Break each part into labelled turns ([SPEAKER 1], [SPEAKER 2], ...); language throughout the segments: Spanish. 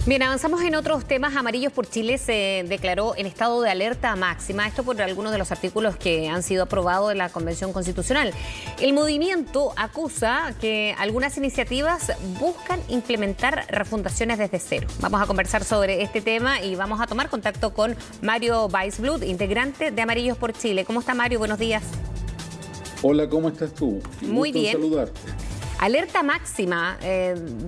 [SPEAKER 1] Bien, avanzamos en otros temas. Amarillos por Chile se declaró en estado de alerta máxima, esto por algunos de los artículos que han sido aprobados de la Convención Constitucional. El movimiento acusa que algunas iniciativas buscan implementar refundaciones desde cero. Vamos a conversar sobre este tema y vamos a tomar contacto con Mario Weisblut, integrante de Amarillos por Chile. ¿Cómo está, Mario? Buenos días.
[SPEAKER 2] Hola, ¿cómo estás tú?
[SPEAKER 1] Muy bien.
[SPEAKER 2] Saludarte.
[SPEAKER 1] Alerta máxima,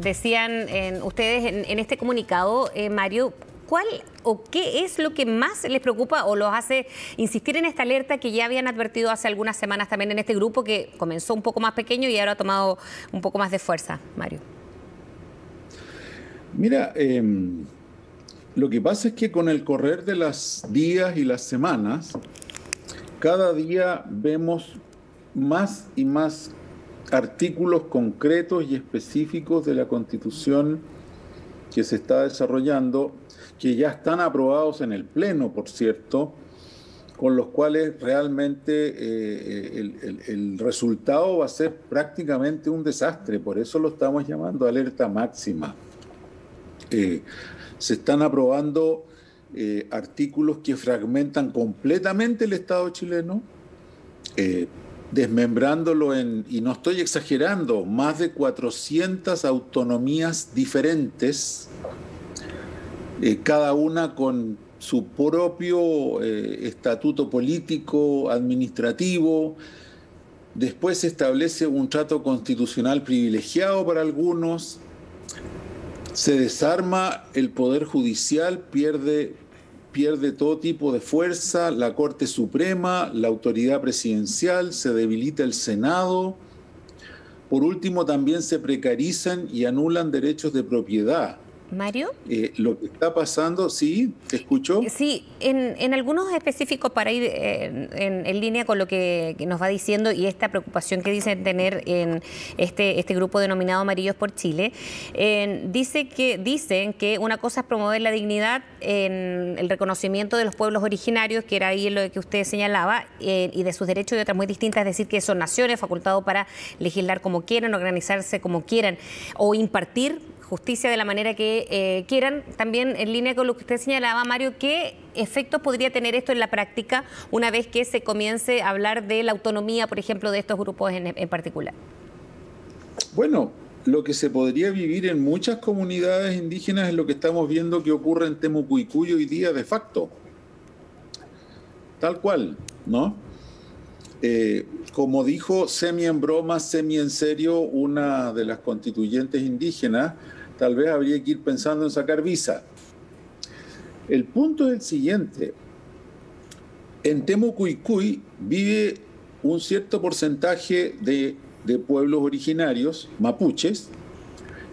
[SPEAKER 1] decían ustedes en este comunicado, Mario. ¿Cuál o qué es lo que más les preocupa o los hace insistir en esta alerta que ya habían advertido hace algunas semanas también en este grupo que comenzó un poco más pequeño y ahora ha tomado un poco más de fuerza, Mario?
[SPEAKER 2] Mira, lo que pasa es que con el correr de los días y las semanas, cada día vemos más y más artículos concretos y específicos de la Constitución que se está desarrollando, que ya están aprobados en el Pleno, por cierto, con los cuales realmente el resultado va a ser prácticamente un desastre. Por eso lo estamos llamando alerta máxima. Se están aprobando artículos que fragmentan completamente el Estado chileno, desmembrándolo y no estoy exagerando, más de 400 autonomías diferentes, cada una con su propio estatuto político, administrativo. Después se establece un trato constitucional privilegiado para algunos, se desarma el Poder Judicial, pierde todo tipo de fuerza, la Corte Suprema, la autoridad presidencial, se debilita el Senado. Por último, también se precarizan y anulan derechos de propiedad.
[SPEAKER 1] Mario.
[SPEAKER 2] Lo que está pasando, ¿sí? ¿Te escucho?
[SPEAKER 1] Sí, en algunos específicos para ir en línea con lo que nos va diciendo y esta preocupación que dicen tener en este grupo denominado Amarillos por Chile, dicen que una cosa es promover la dignidad en el reconocimiento de los pueblos originarios, que era ahí lo que usted señalaba, y de sus derechos, y otras muy distintas, es decir, que son naciones facultados para legislar como quieran, organizarse como quieran o impartir justicia de la manera que quieran. También en línea con lo que usted señalaba, Mario, ¿qué efectos podría tener esto en la práctica una vez que se comience a hablar de la autonomía, por ejemplo, de estos grupos en particular?
[SPEAKER 2] Bueno, lo que se podría vivir en muchas comunidades indígenas es lo que estamos viendo que ocurre en Temucuicui hoy día de facto. Tal cual, ¿no? Como dijo semi en broma, semi en serio, una de las constituyentes indígenas, tal vez habría que ir pensando en sacar visa. El punto es el siguiente. En Temucuicui vive un cierto porcentaje de pueblos originarios, mapuches,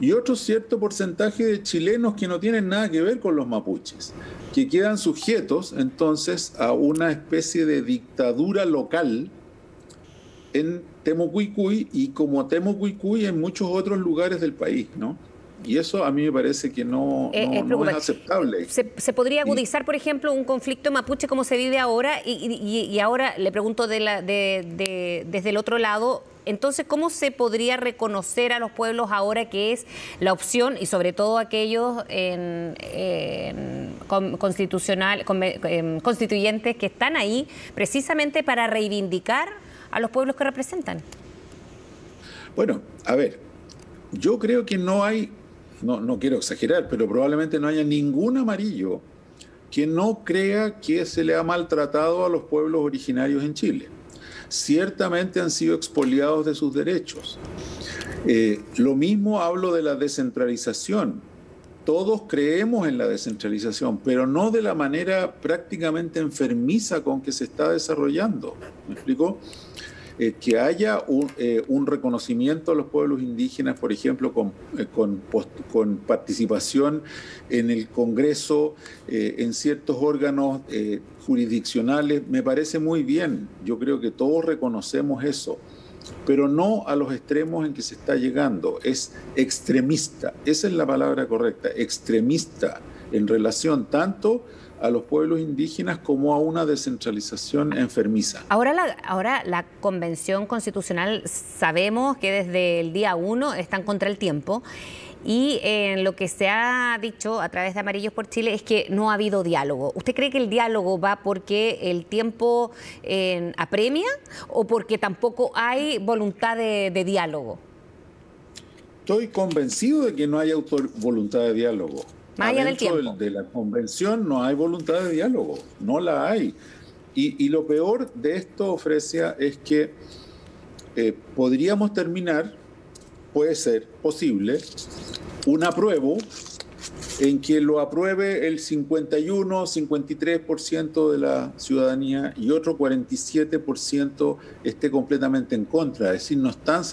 [SPEAKER 2] y otro cierto porcentaje de chilenos que no tienen nada que ver con los mapuches, que quedan sujetos entonces a una especie de dictadura local en Temucuicui y como Temucuicui en muchos otros lugares del país, ¿no? Y eso a mí me parece que no es aceptable.
[SPEAKER 1] ¿Se podría agudizar, por ejemplo, un conflicto mapuche como se vive ahora? Y ahora le pregunto desde el otro lado, entonces, ¿cómo se podría reconocer a los pueblos ahora que es la opción, y sobre todo aquellos constituyentes que están ahí precisamente para reivindicar a los pueblos que representan?
[SPEAKER 2] Bueno, a ver, yo creo que no hay, no quiero exagerar, pero probablemente no haya ningún amarillo que no crea que se le ha maltratado a los pueblos originarios en Chile. Ciertamente han sido expoliados de sus derechos. Lo mismo hablo de la descentralización. Todos creemos en la descentralización, pero no de la manera prácticamente enfermiza con que se está desarrollando. ¿Me explico? Que haya un reconocimiento a los pueblos indígenas, por ejemplo, con participación en el Congreso, en ciertos órganos jurisdiccionales, me parece muy bien. Yo creo que todos reconocemos eso, pero no a los extremos en que se está llegando. Es extremista, esa es la palabra correcta, extremista, en relación tanto a los pueblos indígenas como a una descentralización enfermiza.
[SPEAKER 1] Ahora la Convención Constitucional sabemos que desde el día 1 están contra el tiempo y lo que se ha dicho a través de Amarillos por Chile es que no ha habido diálogo. ¿Usted cree que el diálogo va porque el tiempo apremia o porque tampoco hay voluntad de diálogo?
[SPEAKER 2] Estoy convencido de que no hay voluntad de diálogo.
[SPEAKER 1] Más allá del tiempo.
[SPEAKER 2] De la convención no hay voluntad de diálogo, no la hay. Y lo peor de esto, Fresia, es que podríamos terminar, puede ser posible, un apruebo en que lo apruebe el 51, 53% de la ciudadanía y otro 47% esté completamente en contra. Es decir, no están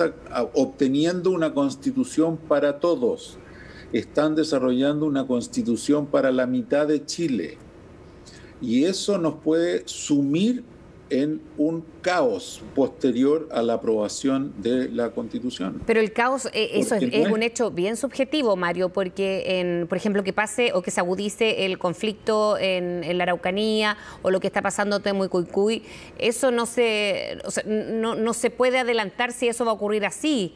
[SPEAKER 2] obteniendo una constitución para todos, están desarrollando una constitución para la mitad de Chile. Y eso nos puede sumir en un caos posterior a la aprobación de la Constitución.
[SPEAKER 1] Pero el caos, eso es un hecho bien subjetivo, Mario, porque, por ejemplo, que pase o que se agudice el conflicto en la Araucanía o lo que está pasando en Temucuicui, eso no se puede adelantar si eso va a ocurrir así.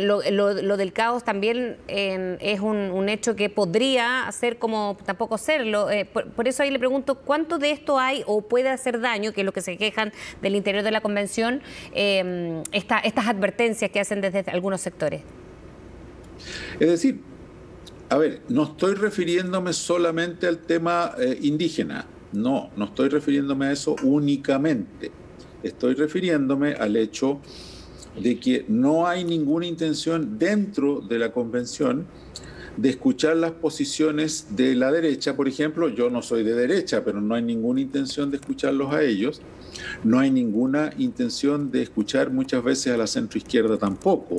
[SPEAKER 1] Lo del caos también es un hecho que podría ser como tampoco serlo. Por eso ahí le pregunto, ¿cuánto de esto hay o puede hacer daño, que es lo que se quejan del interior de la convención, estas advertencias que hacen desde algunos sectores?
[SPEAKER 2] Es decir, a ver, no estoy refiriéndome solamente al tema indígena, no estoy refiriéndome a eso únicamente. Estoy refiriéndome al hecho de que no hay ninguna intención dentro de la convención de escuchar las posiciones de la derecha. Por ejemplo, yo no soy de derecha, pero no hay ninguna intención de escucharlos a ellos. No hay ninguna intención de escuchar muchas veces a la centroizquierda tampoco.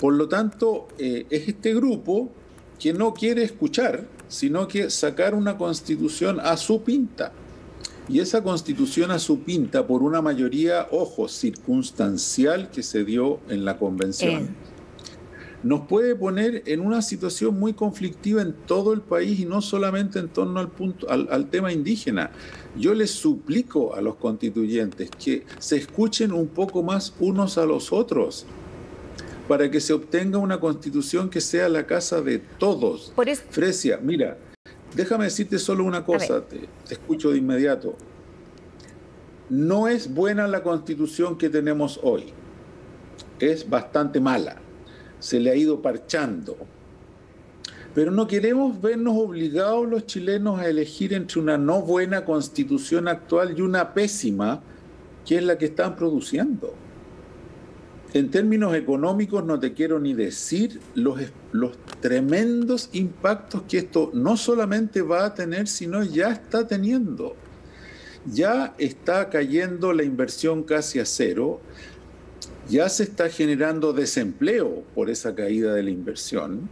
[SPEAKER 2] Por lo tanto, es este grupo que no quiere escuchar, sino que sacar una constitución a su pinta. Y esa constitución a su pinta por una mayoría, ojo, circunstancial que se dio en la convención, nos puede poner en una situación muy conflictiva en todo el país y no solamente en torno al tema indígena. Yo les suplico a los constituyentes que se escuchen un poco más unos a los otros para que se obtenga una constitución que sea la casa de todos. Fresia, mira, déjame decirte solo una cosa, te escucho de inmediato. No es buena la constitución que tenemos hoy. Es bastante mala. Se le ha ido parchando. Pero no queremos vernos obligados los chilenos a elegir entre una no buena constitución actual y una pésima, que es la que están produciendo. En términos económicos no te quiero ni decir los tremendos impactos que esto no solamente va a tener, sino ya está teniendo. Ya está cayendo la inversión casi a cero, ya se está generando desempleo por esa caída de la inversión.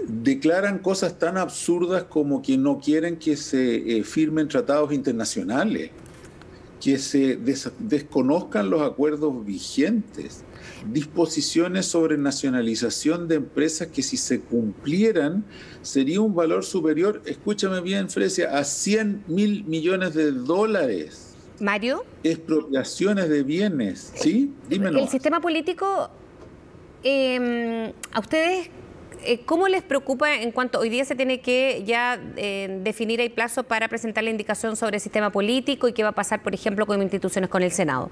[SPEAKER 2] Declaran cosas tan absurdas como que no quieren que se firmen tratados internacionales, que se desconozcan los acuerdos vigentes, disposiciones sobre nacionalización de empresas que si se cumplieran sería un valor superior, escúchame bien, Fresia, a 100.000 millones de dólares.
[SPEAKER 1] Mario.
[SPEAKER 2] Expropiaciones de bienes, ¿sí? Dímelo.
[SPEAKER 1] El sistema político, a ustedes, ¿cómo les preocupa en cuanto hoy día se tiene que ya definir el plazo para presentar la indicación sobre el sistema político y qué va a pasar, por ejemplo, con instituciones con el Senado?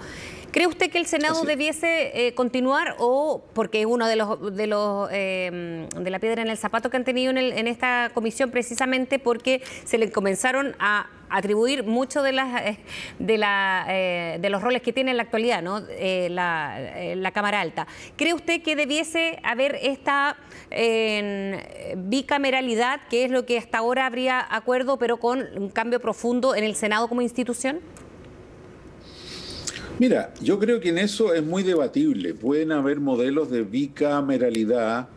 [SPEAKER 1] ¿Cree usted que el Senado debiese continuar o porque es uno de la piedra en el zapato que han tenido en esta comisión precisamente porque se le comenzaron a atribuir mucho de los roles que tiene en la actualidad, ¿no? La Cámara Alta. ¿Cree usted que debiese haber esta bicameralidad, que es lo que hasta ahora habría acuerdo, pero con un cambio profundo en el Senado como institución?
[SPEAKER 2] Mira, yo creo que en eso es muy debatible. Pueden haber modelos de bicameralidad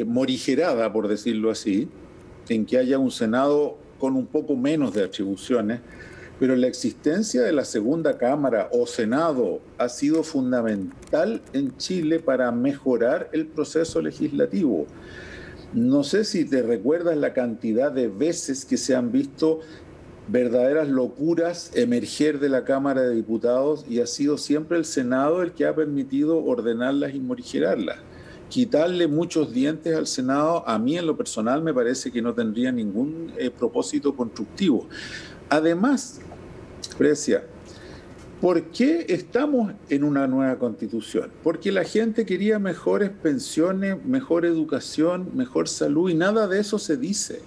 [SPEAKER 2] morigerada, por decirlo así, en que haya un Senado con un poco menos de atribuciones, pero la existencia de la segunda Cámara o Senado ha sido fundamental en Chile para mejorar el proceso legislativo. No sé si te recuerdas la cantidad de veces que se han visto verdaderas locuras emerger de la Cámara de Diputados y ha sido siempre el Senado el que ha permitido ordenarlas y morigerarlas. quitarle muchos dientes al Senado, a mí en lo personal me parece que no tendría ningún propósito constructivo. Además, Precia, ¿por qué estamos en una nueva constitución? Porque la gente quería mejores pensiones, mejor educación, mejor salud, y nada de eso se dice.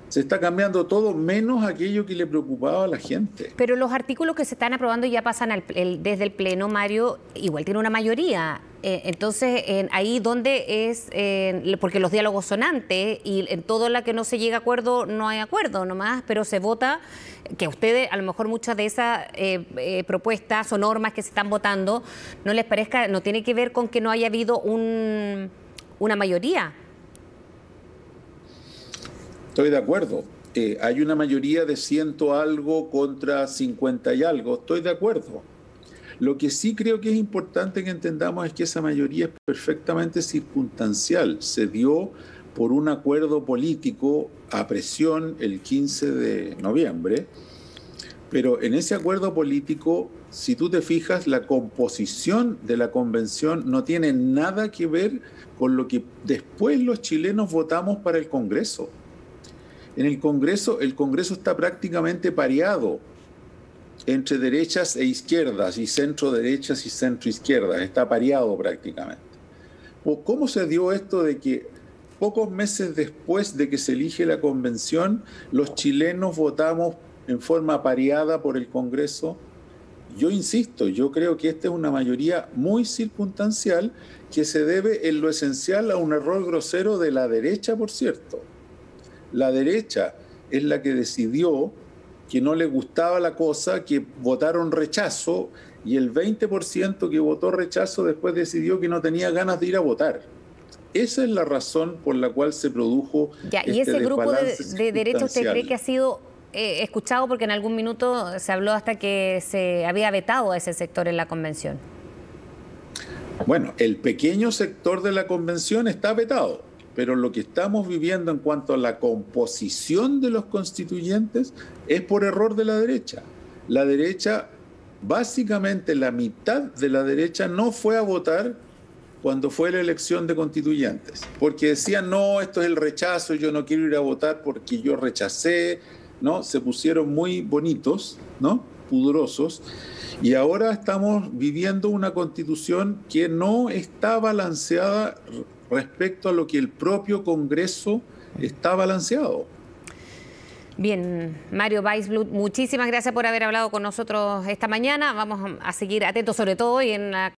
[SPEAKER 2] Se está cambiando todo menos aquello que le preocupaba a la gente.
[SPEAKER 1] Pero los artículos que se están aprobando ya pasan desde el Pleno, Mario, igual tiene una mayoría. Entonces, ahí donde es, porque los diálogos son antes y en todo lo que no se llega a acuerdo, no hay acuerdo nomás, pero se vota que a ustedes, a lo mejor muchas de esas propuestas o normas que se están votando, no les parezca, no tiene que ver con que no haya habido una mayoría.
[SPEAKER 2] Estoy de acuerdo. Hay una mayoría de 100 algo contra 50 y algo. Estoy de acuerdo. Lo que sí creo que es importante que entendamos es que esa mayoría es perfectamente circunstancial. Se dio por un acuerdo político a presión el 15 de noviembre, pero en ese acuerdo político, si tú te fijas, la composición de la convención no tiene nada que ver con lo que después los chilenos votamos para el Congreso. En el Congreso está prácticamente pareado entre derechas e izquierdas y centro derechas y centro izquierdas, está pareado prácticamente. ¿Cómo se dio esto de que pocos meses después de que se elige la convención, los chilenos votamos en forma pareada por el Congreso? Yo insisto, yo creo que esta es una mayoría muy circunstancial que se debe en lo esencial a un error grosero de la derecha, por cierto. La derecha es la que decidió que no le gustaba la cosa, que votaron rechazo, y el 20% que votó rechazo después decidió que no tenía ganas de ir a votar. Esa es la razón por la cual se produjo
[SPEAKER 1] ¿Y ese grupo de derecha usted cree que ha sido escuchado? Porque en algún minuto se habló hasta que se había vetado a ese sector en la convención.
[SPEAKER 2] Bueno, el pequeño sector de la convención está vetado, pero lo que estamos viviendo en cuanto a la composición de los constituyentes es por error de la derecha. La derecha, básicamente la mitad de la derecha no fue a votar cuando fue la elección de constituyentes, porque decían, no, esto es el rechazo, yo no quiero ir a votar porque yo rechacé, ¿no? Se pusieron muy bonitos, ¿no? Pudorosos, y ahora estamos viviendo una constitución que no está balanceada respecto a lo que el propio Congreso está balanceado.
[SPEAKER 1] Bien, Mario Weissbluth, muchísimas gracias por haber hablado con nosotros esta mañana. Vamos a seguir atentos, sobre todo hoy en la